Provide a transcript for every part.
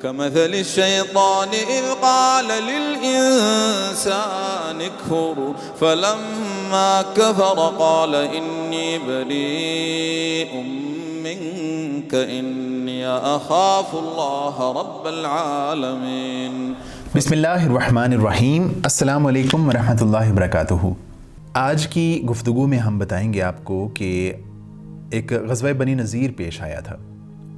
كمثل الشيطان إذ قال للإنسان اكفر فلما كفر قال إني بريء منك إني أخاف الله رب العالمين۔ بسم اللہ الرحمن الرحیم۔ السلام علیکم ورحمۃ اللہ وبرکاتہ۔ آج کی گفتگو میں ہم بتائیں گے آپ کو کہ ایک غزوہ بنی نذیر پیش آیا تھا۔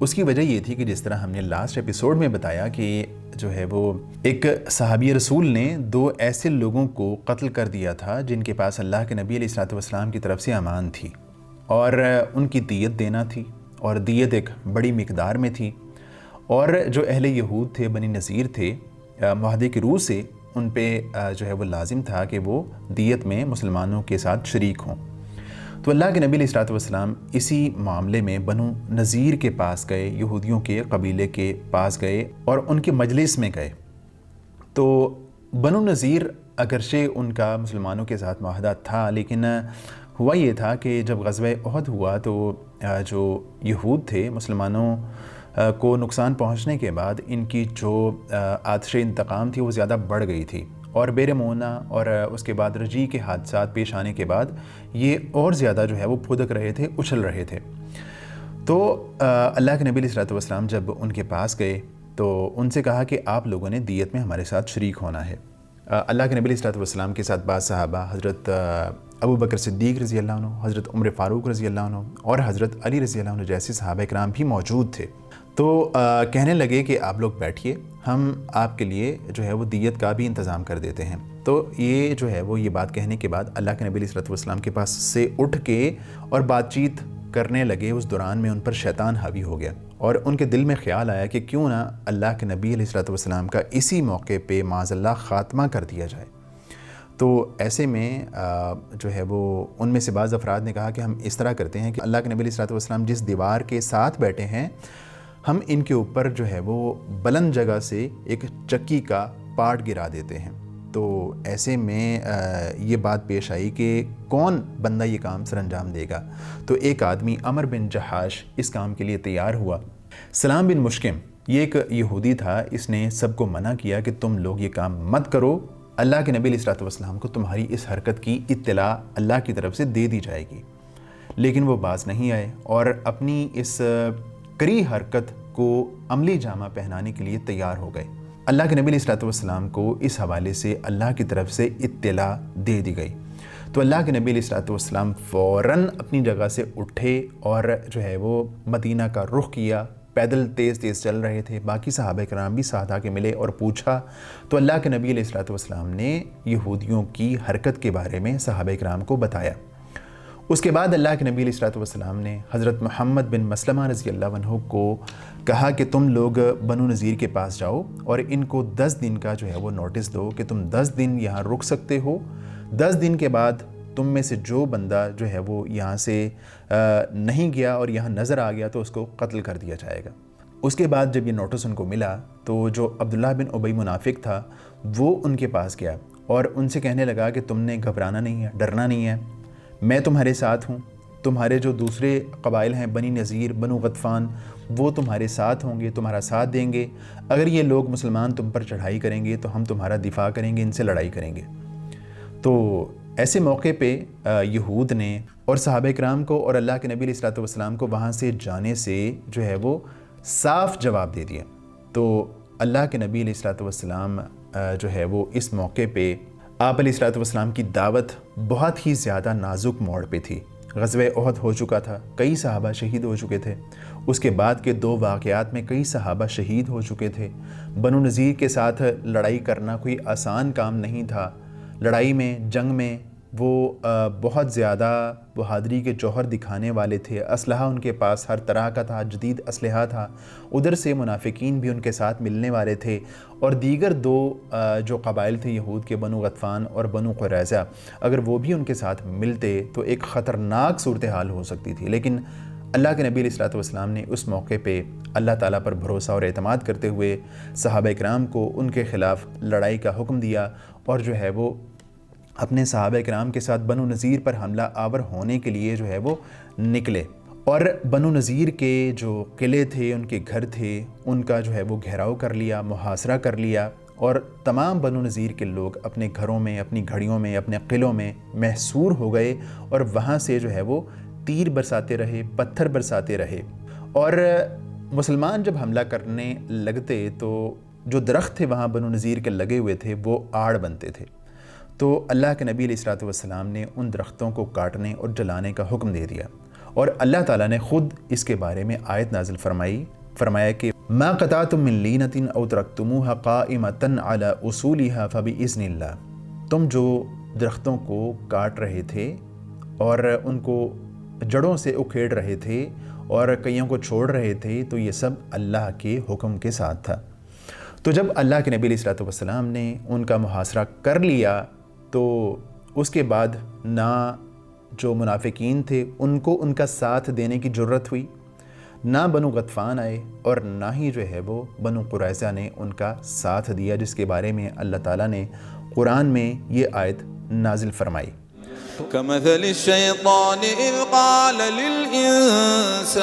اس کی وجہ یہ تھی کہ جس طرح ہم نے لاسٹ ایپیسوڈ میں بتایا کہ جو ہے وہ ایک صحابی رسول نے 2 ایسے لوگوں کو قتل کر دیا تھا جن کے پاس اللہ کے نبی علیہ الصلوۃ والسلام کی طرف سے امان تھی، اور ان کی دیت دینا تھی، اور دیت ایک بڑی مقدار میں تھی، اور جو اہل یہود تھے، بنی نذیر تھے، معاہدے کی روح سے ان پہ جو ہے وہ لازم تھا کہ وہ دیت میں مسلمانوں کے ساتھ شریک ہوں۔ تو اللہ کے نبی علیہ الصلوۃ والسلام اسی معاملے میں بنو نذیر کے پاس گئے، یہودیوں کے قبیلے کے پاس گئے اور ان کے مجلس میں گئے۔ تو بنو نذیر اگرچہ ان کا مسلمانوں کے ساتھ معاہدہ تھا، لیکن ہوا یہ تھا کہ جب غزوہ احد ہوا تو جو یہود تھے، مسلمانوں کو نقصان پہنچنے کے بعد ان کی جو آتش انتقام تھی وہ زیادہ بڑھ گئی تھی، اور بیر مونا اور اس کے بعد رجی کے حادثات پیش آنے کے بعد یہ اور زیادہ جو ہے وہ پھدک رہے تھے، اچھل رہے تھے۔ تو اللہ کے نبی علیہ الصلوۃ والسلام جب ان کے پاس گئے تو ان سے کہا کہ آپ لوگوں نے دیت میں ہمارے ساتھ شریک ہونا ہے۔ اللہ کے نبی علیہ الصلوۃ والسلام کے ساتھ بعض صحابہ، حضرت ابو بکر صدیق رضی اللہ عنہ، حضرت عمر فاروق رضی اللہ عنہ اور حضرت علی رضی اللہ عنہ جیسے صحابہ کرام بھی موجود تھے۔ تو کہنے لگے کہ آپ لوگ بیٹھیے، ہم آپ کے لیے جو ہے وہ دیت کا بھی انتظام کر دیتے ہیں۔ تو یہ جو ہے وہ یہ بات کہنے کے بعد اللہ کے نبی علیہ الصلوۃ والسلام کے پاس سے اٹھ کے اور بات چیت کرنے لگے۔ اس دوران میں ان پر شیطان حاوی ہو گیا، اور ان کے دل میں خیال آیا کہ کیوں نہ اللہ کے نبی علیہ الصلوۃ والسلام کا اسی موقع پہ معاذ اللہ خاتمہ کر دیا جائے۔ تو ایسے میں جو ہے وہ ان میں سے بعض افراد نے کہا کہ ہم اس طرح کرتے ہیں کہ اللہ کے نبی علیہ الصلوۃ والسلام جس دیوار کے ساتھ بیٹھے ہیں، ہم ان کے اوپر جو ہے وہ بلند جگہ سے ایک چکی کا پارٹ گرا دیتے ہیں۔ تو ایسے میں یہ بات پیش آئی کہ کون بندہ یہ کام سر انجام دے گا۔ تو ایک آدمی عمر بن جحاش اس کام کے لیے تیار ہوا۔ سلام بن مشکم یہ ایک یہودی تھا، اس نے سب کو منع کیا کہ تم لوگ یہ کام مت کرو، اللہ کے نبی علیہ الصلوۃ والسلام کو تمہاری اس حرکت کی اطلاع اللہ کی طرف سے دے دی جائے گی۔ لیکن وہ باز نہیں آئے اور اپنی اس کری حرکت کو عملی جامہ پہنانے کے لیے تیار ہو گئے۔ اللہ کے نبی علیہ الصلوۃ والسلام کو اس حوالے سے اللہ کی طرف سے اطلاع دے دی گئی۔ تو اللہ کے نبی علیہ الصلوۃ والسلام فوراً اپنی جگہ سے اٹھے اور جو ہے وہ مدینہ کا رخ کیا۔ پیدل تیز تیز چل رہے تھے، باقی صحابہ کرام بھی ساتھ آ کے ملے اور پوچھا۔ تو اللہ کے نبی علیہ الصلوۃ والسلام نے یہودیوں کی حرکت کے بارے میں صحابہ کرام کو بتایا۔ اس کے بعد اللہ کے نبی علیہ الصلوۃ والسلام نے حضرت محمد بن مسلمہ رضی اللہ عنہ کو کہا کہ تم لوگ بنو نذیر کے پاس جاؤ اور ان کو 10 دن کا جو ہے وہ نوٹس دو کہ تم 10 دن یہاں رک سکتے ہو۔ 10 دن کے بعد تم میں سے جو بندہ جو ہے وہ یہاں سے نہیں گیا اور یہاں نظر آ گیا تو اس کو قتل کر دیا جائے گا۔ اس کے بعد جب یہ نوٹس ان کو ملا تو جو عبداللہ بن ابی منافق تھا وہ ان کے پاس گیا اور ان سے کہنے لگا کہ تم نے گھبرانا نہیں ہے، ڈرنا نہیں ہے، میں تمہارے ساتھ ہوں۔ تمہارے جو دوسرے قبائل ہیں، بنی نذیر، بنو غطفان، وہ تمہارے ساتھ ہوں گے، تمہارا ساتھ دیں گے۔ اگر یہ لوگ مسلمان تم پر چڑھائی کریں گے تو ہم تمہارا دفاع کریں گے، ان سے لڑائی کریں گے۔ تو ایسے موقع پہ یہود نے اور صحابہ کرام کو اور اللہ کے نبی علیہ الصلوۃ والسلام کو وہاں سے جانے سے جو ہے وہ صاف جواب دے دیا۔ تو اللہ کے نبی علیہ الصلوۃ والسلام جو ہے وہ اس موقع پہ آپ علیہ الصلوۃ والسلام کی دعوت بہت ہی زیادہ نازک موڑ پہ تھی۔ غزوہ احد ہو چکا تھا، کئی صحابہ شہید ہو چکے تھے۔ اس کے بعد کے 2 واقعات میں کئی صحابہ شہید ہو چکے تھے۔ بنو نذیر کے ساتھ لڑائی کرنا کوئی آسان کام نہیں تھا۔ لڑائی میں، جنگ میں وہ بہت زیادہ بہادری کے جوہر دکھانے والے تھے۔ اسلحہ ان کے پاس ہر طرح کا تھا، جدید اسلحہ تھا۔ ادھر سے منافقین بھی ان کے ساتھ ملنے والے تھے، اور دیگر 2 جو قبائل تھے یہود کے، بنو غطفان اور بنو قریظہ، اگر وہ بھی ان کے ساتھ ملتے تو ایک خطرناک صورتحال ہو سکتی تھی۔ لیکن اللہ کے نبی علیہ الصلوۃ والسلام نے اس موقع پہ اللہ تعالیٰ پر بھروسہ اور اعتماد کرتے ہوئے صحابہ کرام کو ان کے خلاف لڑائی کا حکم دیا، اور جو ہے وہ اپنے صحابہ کرام کے ساتھ بنو نذیر پر حملہ آور ہونے کے لیے جو ہے وہ نکلے۔ اور بنو نذیر کے جو قلعے تھے، ان کے گھر تھے، ان کا جو ہے وہ گھیراؤ کر لیا، محاصرہ کر لیا، اور تمام بنو نذیر کے لوگ اپنے گھروں میں، اپنی گھڑیوں میں، اپنے قلعوں میں محصور ہو گئے، اور وہاں سے جو ہے وہ تیر برساتے رہے، پتھر برساتے رہے۔ اور مسلمان جب حملہ کرنے لگتے تو جو درخت تھے وہاں بنو نذیر کے لگے ہوئے تھے وہ آڑ بنتے تھے، تو اللہ کے نبی علیہ الصلوۃ والسلام نے ان درختوں کو کاٹنے اور جلانے کا حکم دے دیا، اور اللہ تعالیٰ نے خود اس کے بارے میں آیت نازل فرمایا کہ ما قطعتم من لینۃ او ترکتموها قائمۃ علی اصولها فباذن اللہ، تم جو درختوں کو کاٹ رہے تھے اور ان کو جڑوں سے اکھیڑ رہے تھے اور کئیوں کو چھوڑ رہے تھے، تو یہ سب اللہ کے حکم کے ساتھ تھا۔ تو جب اللہ کے نبی علیہ الصلوۃ والسلام نے ان کا محاصرہ کر لیا تو اس کے بعد نہ جو منافقین تھے ان کو ان کا ساتھ دینے کی جرت ہوئی، نہ بنو غطفان آئے، اور نہ ہی جو ہے وہ بنو قریظہ نے ان کا ساتھ دیا، جس کے بارے میں اللہ تعالیٰ نے قرآن میں یہ آیت نازل فرمائی۔ كمثل الشيطان إذ قال للإنسان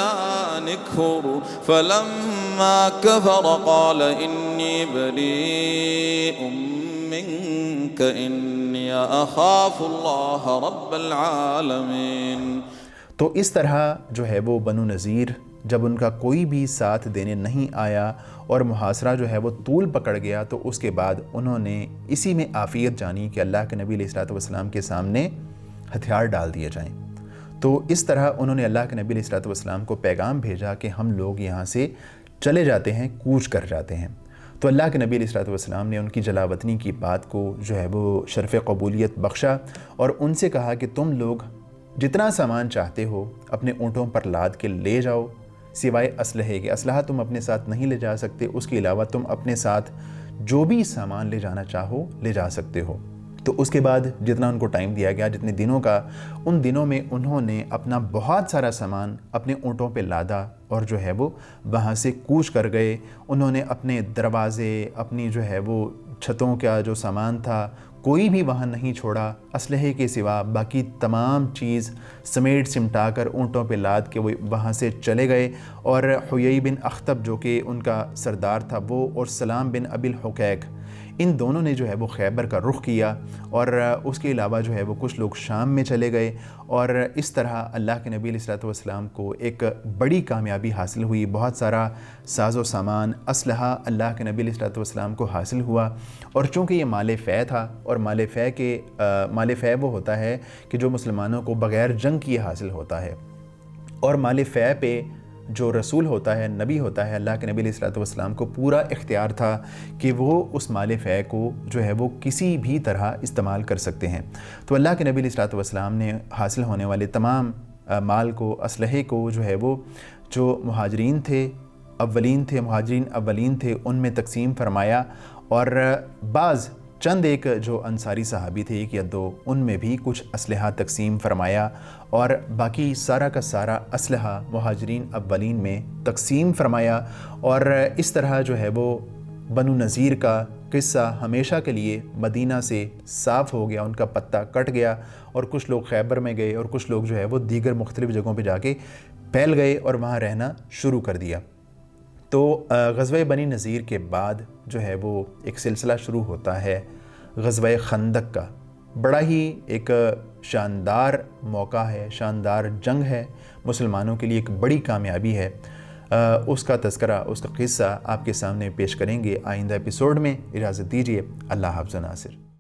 اكفر فلما كفر قال إني بريء منك إني أخاف الله رب العالمين۔ تو اس طرح جو ہے وہ بنو نذیر جب ان کا کوئی بھی ساتھ دینے نہیں آیا اور محاصرہ جو ہے وہ طول پکڑ گیا، تو اس کے بعد انہوں نے اسی میں عافیت جانی کہ اللہ کے نبی علیہ الصلوۃ والسلام کے سامنے ہتھیار ڈال دیے جائیں۔ تو اس طرح انہوں نے اللہ کے نبی علیہ الصلوۃ والسلام کو پیغام بھیجا کہ ہم لوگ یہاں سے چلے جاتے ہیں، کوچ کر جاتے ہیں۔ تو اللہ کے نبی علیہ الصلوۃ والسلام نے ان کی جلا وطنی کی بات کو جو ہے وہ شرف قبولیت بخشا، اور ان سے کہا کہ تم لوگ جتنا سامان چاہتے ہو اپنے اونٹوں پر لاد کے لے جاؤ، سوائے اسلحے کے۔ اسلحہ تم اپنے ساتھ نہیں لے جا سکتے، اس کے علاوہ تم اپنے ساتھ جو بھی سامان لے جانا چاہو لے جا سکتے ہو۔ تو اس کے بعد جتنا ان کو ٹائم دیا گیا، جتنے دنوں کا، ان دنوں میں انہوں نے اپنا بہت سارا سامان اپنے اونٹوں پہ لادا اور جو ہے وہ وہاں سے کوچ کر گئے۔ انہوں نے اپنے دروازے، اپنی جو ہے وہ چھتوں کا جو سامان تھا کوئی بھی وہاں نہیں چھوڑا اسلحے کے سوا، باقی تمام چیز سمیٹ سمٹا کر اونٹوں پہ لاد کے وہ وہاں سے چلے گئے۔ اور حیی بن اخطب جو کہ ان کا سردار تھا، وہ اور سلام بن ابی الحقیق، ان دونوں نے جو ہے وہ خیبر کا رخ کیا، اور اس کے علاوہ جو ہے وہ کچھ لوگ شام میں چلے گئے، اور اس طرح اللہ کے نبی علیہ الصلوۃ والسلام کو ایک بڑی کامیابی حاصل ہوئی۔ بہت سارا ساز و سامان، اسلحہ اللہ کے نبی علیہ الصلوۃ والسلام کو حاصل ہوا، اور چونکہ یہ مال فے تھا، اور مال فے وہ ہوتا ہے کہ جو مسلمانوں کو بغیر جنگ کیے حاصل ہوتا ہے، اور مال فے پہ جو رسول ہوتا ہے، نبی ہوتا ہے، اللہ کے نبی علیہ الصلوۃ والسلام کو پورا اختیار تھا کہ وہ اس مال فے کو جو ہے وہ کسی بھی طرح استعمال کر سکتے ہیں۔ تو اللہ کے نبی علیہ الصلوۃ والسلام نے حاصل ہونے والے تمام مال کو، اسلحے کو جو ہے وہ جو مہاجرین اولین تھے ان میں تقسیم فرمایا، اور بعض چند ایک جو انصاری صحابی تھے، ایک یا دو، ان میں بھی کچھ اسلحہ تقسیم فرمایا، اور باقی سارا کا سارا اسلحہ مہاجرین اولین میں تقسیم فرمایا۔ اور اس طرح جو ہے وہ بنو نذیر کا قصہ ہمیشہ کے لیے مدینہ سے صاف ہو گیا، ان کا پتہ کٹ گیا، اور کچھ لوگ خیبر میں گئے، اور کچھ لوگ جو ہے وہ دیگر مختلف جگہوں پہ جا کے پھیل گئے اور وہاں رہنا شروع کر دیا۔ تو غزوہ بنی نذیر کے بعد جو ہے وہ ایک سلسلہ شروع ہوتا ہے غزوہ خندق کا۔ بڑا ہی ایک شاندار موقع ہے، شاندار جنگ ہے، مسلمانوں کے لیے ایک بڑی کامیابی ہے۔ اس کا تذکرہ، اس کا قصہ آپ کے سامنے پیش کریں گے آئندہ ایپیسوڈ میں۔ اجازت دیجیے، اللہ حافظ و ناصر۔